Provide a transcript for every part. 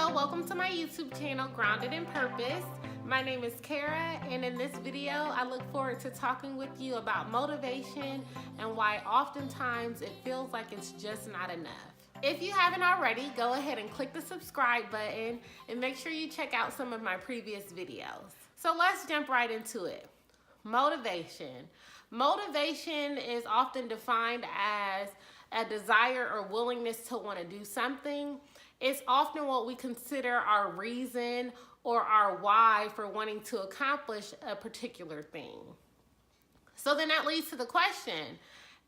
Hello, welcome to my YouTube channel, Grounded in Purpose. My name is Kara, and in this video, I look forward to talking with you about motivation and why oftentimes it feels like it's just not enough. If you haven't already, go ahead and click the subscribe button and make sure you check out some of my previous videos. So let's jump right into it. Motivation. Motivation is often defined as a desire or willingness to want to do something. It's often what we consider our reason or our why for wanting to accomplish a particular thing. So then that leads to the question,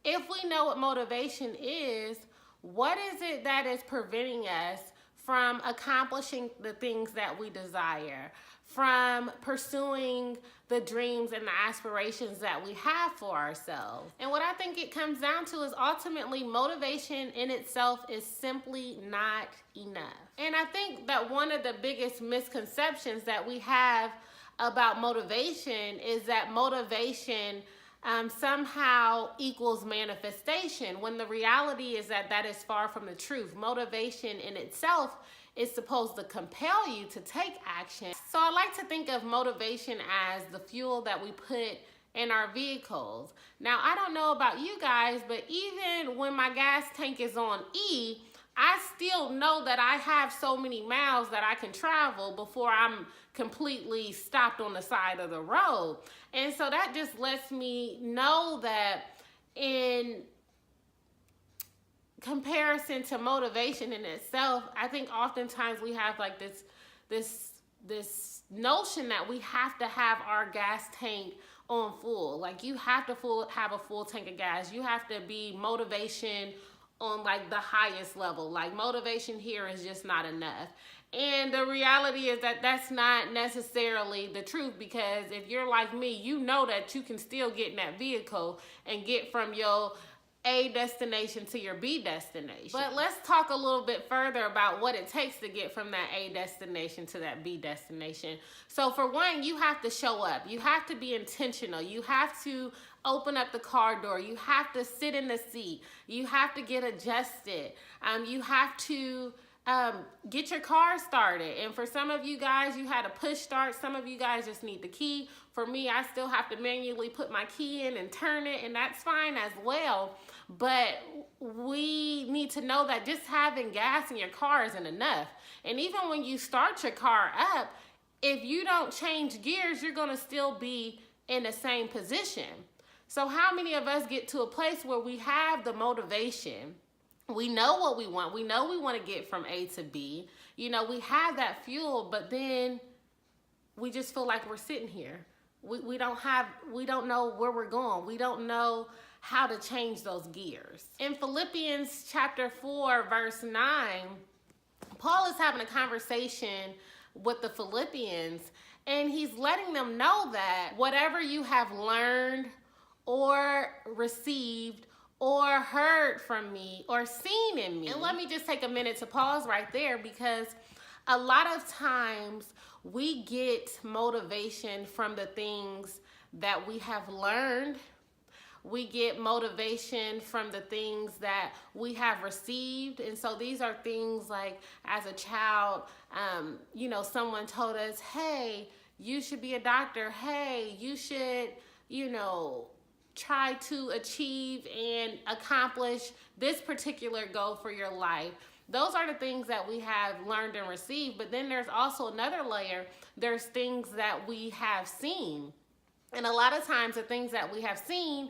if we know what motivation is, what is it that is preventing us from accomplishing the things that we desire, from pursuing the dreams and the aspirations that we have for ourselves? And what I think it comes down to is ultimately motivation in itself is simply not enough. And I think that one of the biggest misconceptions that we have about motivation is that motivation somehow equals manifestation, when the reality is that that is far from the truth. Motivation in itself is supposed to compel you to take action. So I like to think of motivation as the fuel that we put in our vehicles. Now, I don't know about you guys, but even when my gas tank is on E, I still know that I have so many miles that I can travel before I'm completely stopped on the side of the road. And so that just lets me know that in comparison to motivation in itself, I think oftentimes we have like this notion that we have to have our gas tank on full. Like you have to have a full tank of gas. You have to be motivation on like the highest level. Like motivation here is just not enough. And the reality is that that's not necessarily the truth, because if you're like me, you know that you can still get in that vehicle and get from your A destination to your B destination. But let's talk a little bit further about what it takes to get from that A destination to that B destination. So for one, you have to show up. You have to be intentional. You have to open up the car door. You have to sit in the seat. You have to get adjusted. You have to get your car started. And for some of you guys, you had a push start. Some of you guys just need the key. For me, I still have to manually put my key in and turn it, and that's fine as well. But we need to know that just having gas in your car isn't enough. And even when you start your car up, if you don't change gears, you're gonna still be in the same position. So how many of us get to a place where we have the motivation? We know what we want. We know we want to get from A to B. You know, we have that fuel, but then we just feel like we're sitting here. We don't know where we're going. We don't know how to change those gears. In Philippians chapter 4, verse 9, Paul is having a conversation with the Philippians, and he's letting them know that whatever you have learned or received or heard from me or seen in me. And let me just take a minute to pause right there, because a lot of times we get motivation from the things that we have learned. We get motivation from the things that we have received. And so these are things like, as a child, you know, someone told us, hey, you should be a doctor. Hey, you should, you know, try to achieve and accomplish this particular goal for your life. Those are the things that we have learned and received. But then there's also another layer. There's things that we have seen. And a lot of times the things that we have seen,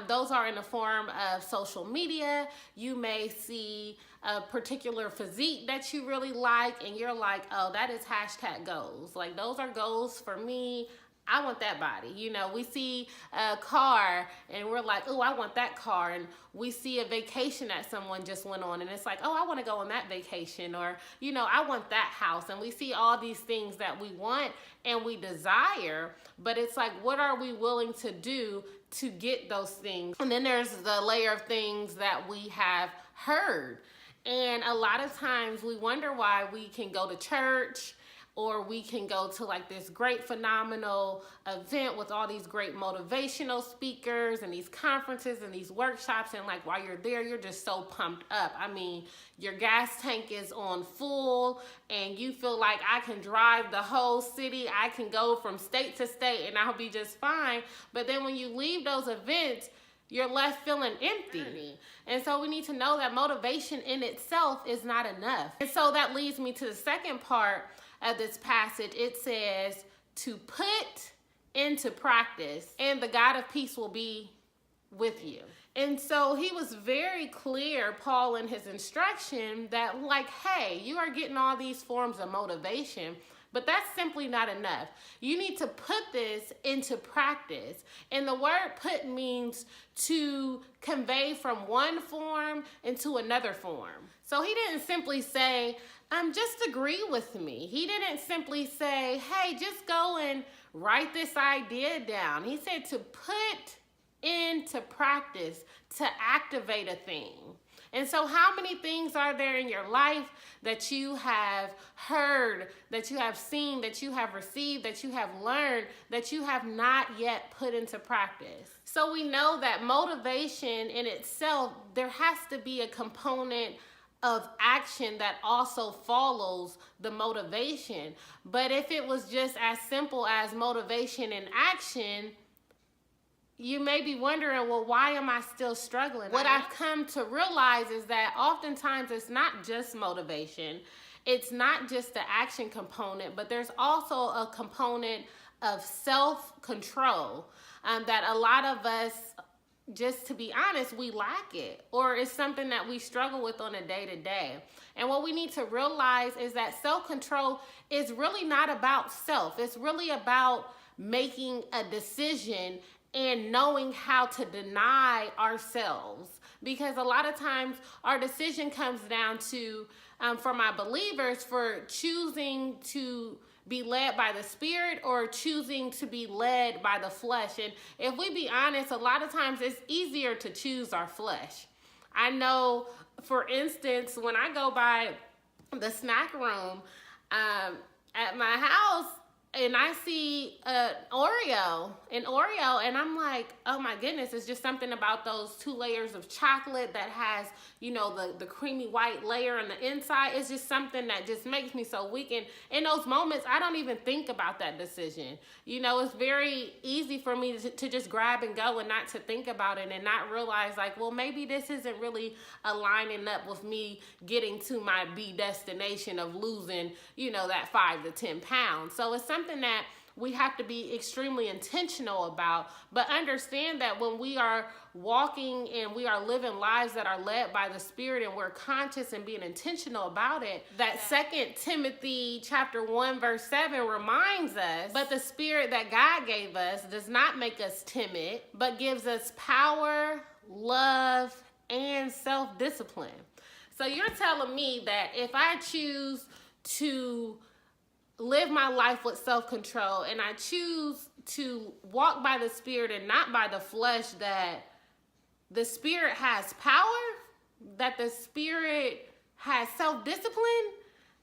those are in the form of social media. You may see a particular physique that you really like, and you're like, oh, that is hashtag goals. Like, those are goals for me. I want that body. You know, we see a car and we're like, oh, I want that car. And we see a vacation that someone just went on, and it's like, oh, I want to go on that vacation. Or, you know, I want that house. And we see all these things that we want and we desire, but it's like, what are we willing to do to get those things? And then there's the layer of things that we have heard. And a lot of times we wonder why we can go to church, or we can go to like this great phenomenal event with all these great motivational speakers and these conferences and these workshops, and like while you're there you're just so pumped up. I mean, your gas tank is on full and you feel like I can drive the whole city, I can go from state to state and I'll be just fine. But then when you leave those events, you're left feeling empty. And so we need to know that motivation in itself is not enough. And so that leads me to the second part of this passage. It says to put into practice, and the God of peace will be with you. And so he was very clear, Paul, in his instruction that like, hey, you are getting all these forms of motivation, but that's simply not enough. You need to put this into practice. And the word put means to convey from one form into another form. So he didn't simply say, just agree with me. He didn't simply say, hey, just go and write this idea down. He said to put into practice, to activate a thing. And so how many things are there in your life that you have heard, that you have seen, that you have received, that you have learned, that you have not yet put into practice? So we know that motivation in itself, there has to be a component of action that also follows the motivation. But if it was just as simple as motivation and action, you may be wondering, well, why am I still struggling? What I've come to realize is that oftentimes it's not just motivation. It's not just the action component, but there's also a component of self-control that a lot of us, just to be honest, we lack it, or it's something that we struggle with on a day-to-day. And what we need to realize is that self-control is really not about self. It's really about making a decision and knowing how to deny ourselves. Because a lot of times our decision comes down to, for my believers, for choosing to be led by the Spirit or choosing to be led by the flesh. And if we be honest, a lot of times it's easier to choose our flesh. I know, for instance, when I go by the snack room at my house, and I see an Oreo, and I'm like, oh my goodness, it's just something about those 2 layers of chocolate that has, you know, the creamy white layer on the inside. It's just something that just makes me so weak. And in those moments, I don't even think about that decision. You know, it's very easy for me to just grab and go and not to think about it and not realize like, well, maybe this isn't really aligning up with me getting to my B destination of losing, you know, that 5 to 10 pounds. So it's something that we have to be extremely intentional about, but understand that when we are walking and we are living lives that are led by the Spirit and we're conscious and being intentional about it, that 2 Timothy chapter 1 verse 7 reminds us, but the Spirit that God gave us does not make us timid, but gives us power, love, and self-discipline. So you're telling me that if I choose to live my life with self-control and I choose to walk by the Spirit and not by the flesh, that the Spirit has power, that the Spirit has self-discipline,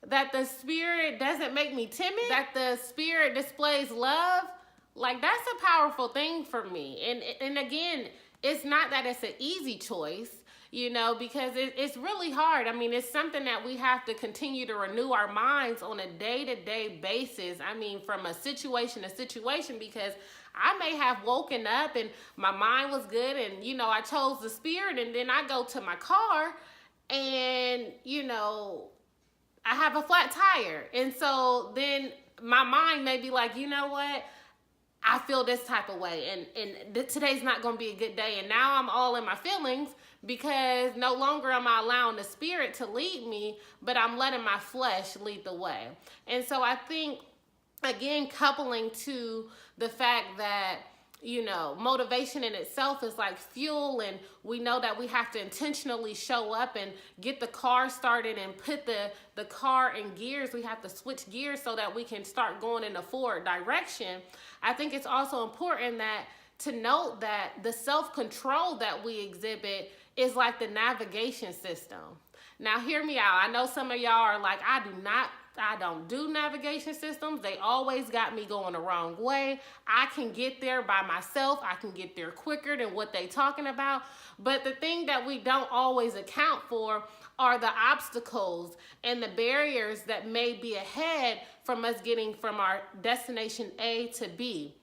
that the Spirit doesn't make me timid, that the Spirit displays love, like that's a powerful thing for me. And again, it's not that it's an easy choice, you know, because it's really hard. I mean, it's something that we have to continue to renew our minds on a day-to-day basis. I mean, from a situation to situation, because I may have woken up and my mind was good and, you know, I chose the Spirit, and then I go to my car and, you know, I have a flat tire. And so then my mind may be like, you know what? I feel this type of way and today's not going to be a good day. And now I'm all in my feelings because no longer am I allowing the Spirit to lead me, but I'm letting my flesh lead the way. And so I think, again, coupling to the fact that, you know, motivation in itself is like fuel, and we know that we have to intentionally show up and get the car started and put the car in gears. We have to switch gears so that we can start going in a forward direction. I think it's also important that to note that the self-control that we exhibit is like the navigation system. Now, hear me out. I know some of y'all are like, I do not I don't do navigation systems. They always got me going the wrong way. I can get there by myself. I can get there quicker than what they talking about. But the thing that we don't always account for are the obstacles and the barriers that may be ahead from us getting from our destination A to B.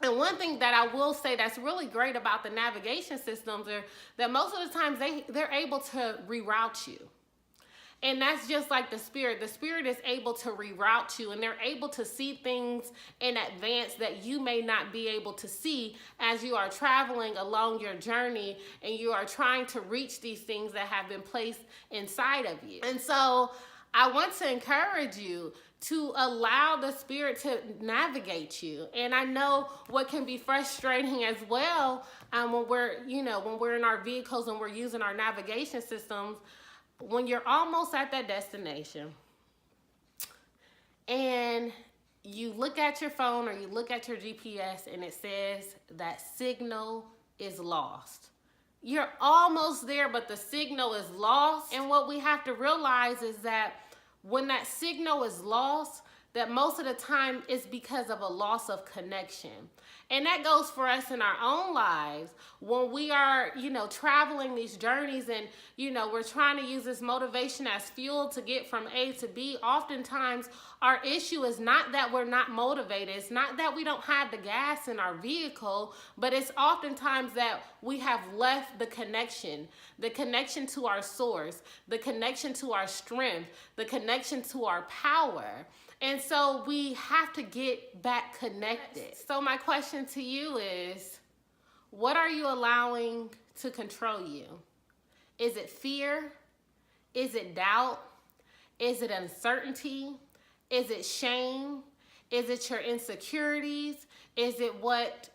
And one thing that I will say that's really great about the navigation systems are that most of the times they're able to reroute you. And that's just like the Spirit. The Spirit is able to reroute you, and they're able to see things in advance that you may not be able to see as you are traveling along your journey and you are trying to reach these things that have been placed inside of you. And so I want to encourage you to allow the Spirit to navigate you. And I know what can be frustrating as well when we're in our vehicles and we're using our navigation systems, when you're almost at that destination and you look at your phone or you look at your GPS and it says that signal is lost. You're almost there, but the signal is lost. And what we have to realize is that when that signal is lost, that most of the time it's because of a loss of connection. And that goes for us in our own lives when we are, traveling these journeys and, we're trying to use this motivation as fuel to get from A to B. Oftentimes our issue is not that we're not motivated. It's not that we don't have the gas in our vehicle, but it's oftentimes that we have left the connection to our source, the connection to our strength, the connection to our power. And so we have to get back connected. So my question to you is, what are you allowing to control you? Is it fear? Is it doubt? Is it uncertainty? Is it shame? Is it your insecurities? Is it what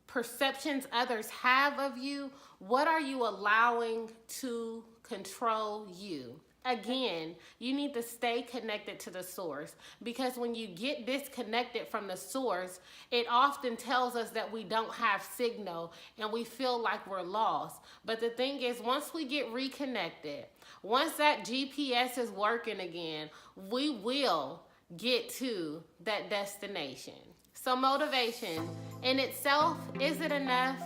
perceptions others have of you? What are you allowing to control you? Again, you need to stay connected to the source, because when you get disconnected from the source, it often tells us that we don't have signal and we feel like we're lost. But the thing is, once we get reconnected, once that GPS is working again, we will get to that destination. So motivation in itself, is it enough?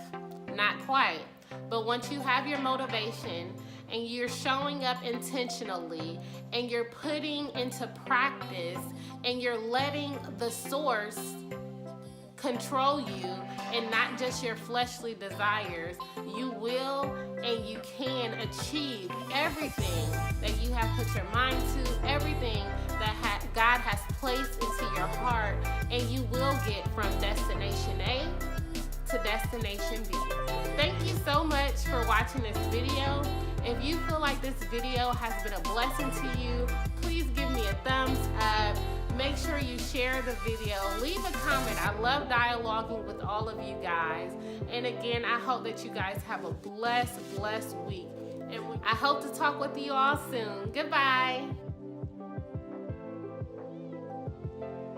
Not quite. But once you have your motivation and you're showing up intentionally and you're putting into practice and you're letting the source control you and not just your fleshly desires, you will and you can achieve everything that you have put your mind to, everything that God has placed into your heart, and you will get from destination A to destination B. Thank you so much for watching this video. If you feel like this video has been a blessing to you, please give me a thumbs up. Make sure you share the video. Leave a comment. I love dialoguing with all of you guys. And again, I hope that you guys have a blessed week. And I hope to talk with you all soon. Goodbye.